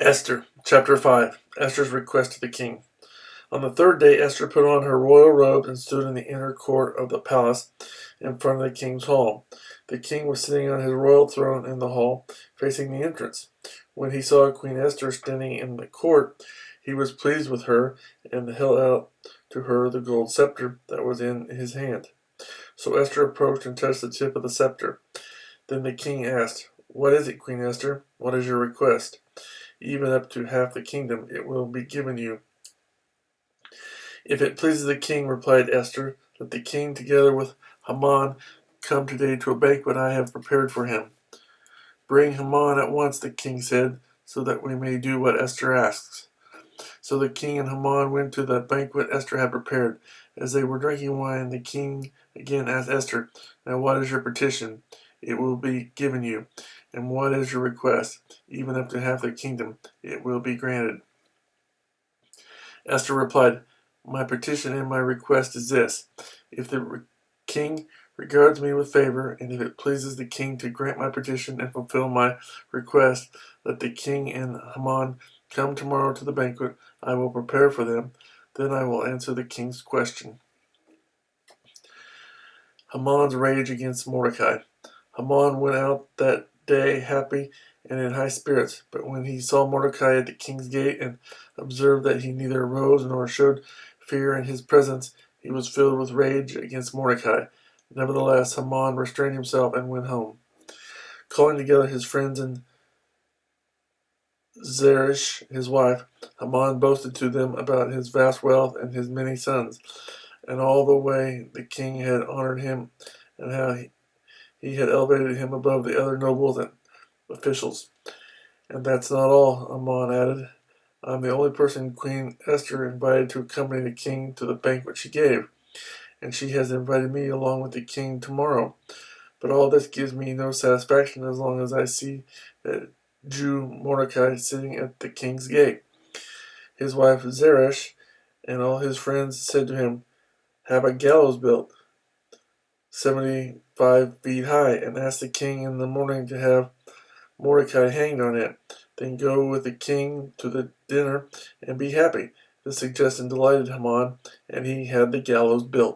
Esther, chapter 5. Esther's request to the king. On the third day, Esther put on her royal robes and stood in the inner court of the palace in front of the king's hall. The king was sitting on his royal throne in the hall, facing the entrance. When he saw Queen Esther standing in the court, he was pleased with her and held out to her the gold scepter that was in his hand. So Esther approached and touched the tip of the scepter. Then the king asked, "What is it, Queen Esther? What is your request?" "Even up to half the kingdom it will be given you." "If it pleases the king," replied Esther, "let the king together with Haman come today to a banquet I have prepared for him." "Bring Haman at once," the king said, "so that we may do what Esther asks." So the king and Haman went to the banquet Esther had prepared. As they were drinking wine, the king again asked Esther, "Now what is your petition? It will be given you. And what is your request? Even up to half the kingdom it will be granted." Esther replied, "My petition and my request is this. If the king regards me with favor, and if it pleases the king to grant my petition and fulfill my request, let the king and Haman come tomorrow to the banquet I will prepare for them. Then I will answer the king's question." Haman's rage against Mordecai. Haman went out that day happy and in high spirits, but when he saw Mordecai at the king's gate and observed that he neither rose nor showed fear in his presence, he was filled with rage against Mordecai. Nevertheless, Haman restrained himself and went home. Calling together his friends and Zeresh, his wife, Haman boasted to them about his vast wealth and his many sons, and all the way the king had honored him, and how he had elevated him above the other nobles and officials. "And that's not all," Haman added. "I'm the only person Queen Esther invited to accompany the king to the banquet she gave, and she has invited me along with the king tomorrow. But all this gives me no satisfaction as long as I see that Jew Mordecai sitting at the king's gate." His wife Zeresh and all his friends said to him, "Have a gallows built 75 feet high, and ask the king in the morning to have Mordecai hanged on it. Then go with the king to the dinner and be happy." This suggestion delighted Haman, and he had the gallows built.